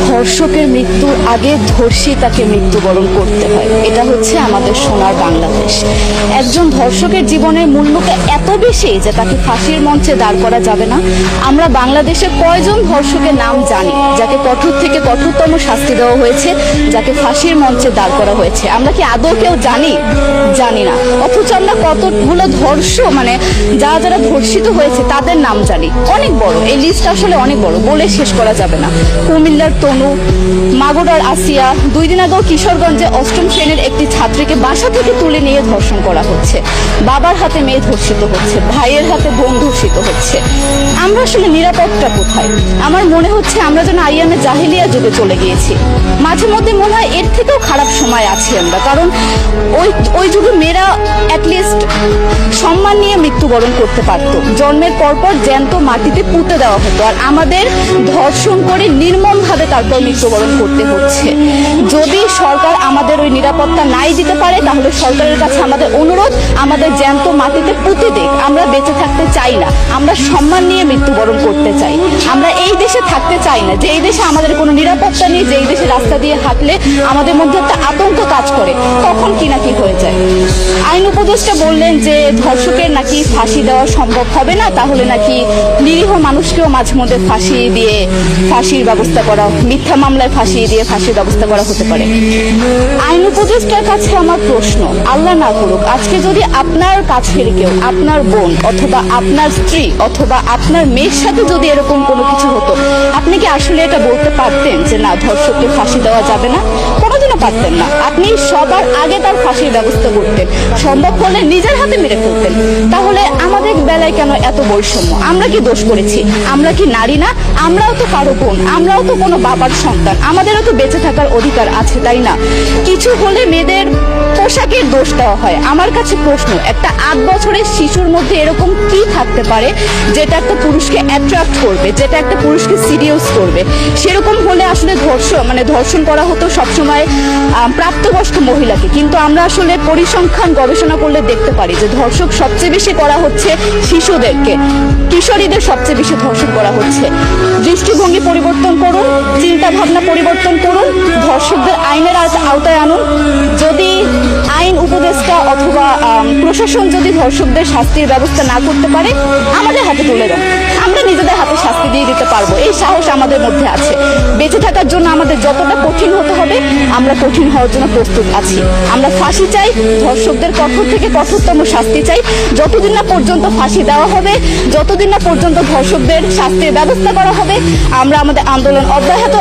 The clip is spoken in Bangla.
ধর্ষকের মৃত্যুর আগে ধর্ষী তাকে মৃত্যুবরণ করতে হয়, এটা হচ্ছে আমাদের সোনার বাংলাদেশ। একজন ধর্ষকের জীবনের মূল্যটা এত বেশি যে তাকে ফাঁসির মঞ্চে দাঁড় করা যাবে না। আমরা বাংলাদেশে কয়জন ধর্ষকের নাম জানি যাকে কঠোর থেকে কঠোরতম শাস্তি দেওয়া হয়েছে, যাকে ফাঁসির মঞ্চে দাঁড় করা হয়েছে? আমরা কি আদৌ কেউ জানি? জানি না। অথচ আমরা কতগুলো যারা যারা ধর্ষিত হয়েছে তাদের নাম জানি। অনেক বড় এই লিস্ট, আসলে অনেক বড়, বলে শেষ করা যাবে না। কুমিল্লার তনু, মাগুরার আসিয়া, 2 দিন আগেও কিশোরগঞ্জে 8ম শ্রেণীর একটি ছাত্রীকে বাসা থেকে তুলে নিয়ে ধর্ষণ করা হচ্ছে। বাবার হাতে মেয়ে ধর্ষিত হচ্ছে, ভাইয়ের হাতে বোন ধর্ষিত হচ্ছে। আমরা আসলে নিরাপত্তা কোথায়? আমার মনে হচ্ছে আমরা যেন আইয়ামে জাহিলিয়া যুগে চলে গিয়েছি। মাঝে মধ্যে মনে হয় এর থেকেও খারাপ সময় আছি আমরা, কারণ ওই যুগে মেয়েরা অ্যাটলিস্ট সম্মান নিয়ে মৃত্যুবরণ করতে পারতো। জন্মের পরপর জ্যান্ত মাটিতে পুঁতে দেওয়া হতো, আর আমাদের ধর্ষণ করে নির্মমভাবে তারপর মৃত্যুবরণ করতে হচ্ছে। যদি সরকার আমাদের ওই নিরাপত্তা নাই দিতে পারে, তাহলে সরকারের কাছে আমাদের অনুরোধ, আমাদের জ্যান্ত মাটিতে পুঁতে দেখ। আমরা বেঁচে থাকতে চাই না, আমরা সম্মান নিয়ে মৃত্যুবরণ করতে চাই। আমরা এই দেশে থাকতে চাই না যে এই দেশে আমাদের কোনো নিরাপত্তা নেই, যে এই দেশে রাস্তা দিয়ে হাঁটলে আমাদের মধ্যে একটা আতঙ্ক কাজ করে, কখন কি না কি হয়ে যায়। আইন উপদেষ্টা বললেন যে ধর্ষকের নাকি ফাঁসি দেওয়া সম্ভব হবে না, তাহলে নাকি নিরীহ মানুষকেও মাঝে মধ্যে ফাঁসির ব্যবস্থা করা, মিথ্যা মামলায় ফাঁসিয়ে দিয়ে ফাঁসির ব্যবস্থা করা হতে পারে। আইন উপদেষ্টার কাছে আমার প্রশ্ন, আল্লাহ না করুক আজকে যদি আপনার কাছের কেউ, আপনার বোন অথবা আপনার স্ত্রী অথবা আপনার মেয়ের সাথে যদি এরকম কোনো কিছু হতো, আপনি কি আসলে এটা বলতে পারতেন যে না, ধর্ষককে ফাঁসি দেওয়া যাবে না? কোনোদিনও পারতেন না। আপনি সবার আগে তার ফাঁসির ব্যবস্থা করতেন, সম্ভব হলে নিজের হাতে মেরে ফেলতেন। তাহলে আমাদের বেলায় কেন এত বৈষম্য? আমরা কি দোষ করেছি? আমরা কি নারী না? আমরাও তো কারো বোন, আমরাও তো কোনো বাবার সন্তান, আমাদেরও তো বেঁচে থাকার অধিকার আছে, তাই না? কিছু হলে মেয়েদের পোশাকের দোষ দেওয়া হয়। আমার কাছে প্রশ্ন, একটা 8 বছরের শিশুর মধ্যে এরকম কি থাকতে পারে যেটা একটা পুরুষকে অ্যাট্রাক্ট করবে, যেটা একটা পুরুষকে সিরিয়াস করবে? সেরকম হলে আসলে ধর্ষণ করা হতো সবসময় প্রাপ্তবয়স্ক মহিলাকে। কিন্তু আমরা আসলে পরিসংখ্যান গবেষণা করলে দেখতে পারি যে ধর্ষক সবচেয়ে বেশি করা হচ্ছে শিশুদেরকে, কিশোরীদের সবচেয়ে বেশি ধর্ষণ করা হচ্ছে। দৃষ্টিভঙ্গি পরিবর্তন করুন, চিন্তা ভাবনা পরিবর্তন করুন, ধর্ষকদের আইনের আওতায় আনুন। যদি আইন উপদেষ্টা অথবা প্রশাসন যদি ধর্ষকদের শাস্তির ব্যবস্থা না করতে পারে, আমাদের হাতে তুলে দেন, আমরা নিজেদের হাতে শাস্তি দিয়ে দিতে পারবো। এই সাহস আমাদের মধ্যে আছে। বেঁচে থাকার জন্য আমাদের যতটা কঠিন হতে হবে, আমরা কঠিন হওয়ার জন্য প্রস্তুত আছি। আমরা ফাঁসি চাই, ধর্ষকদের কঠোর থেকে কঠোরতম শাস্তি চাই। যতদিন না পর্যন্ত ফাঁসি দেওয়া হবে, যতদিন না পর্যন্ত ধর্ষকদের শাস্তির ব্যবস্থা করা হবে, আমরা আমাদের আন্দোলন অব্যাহত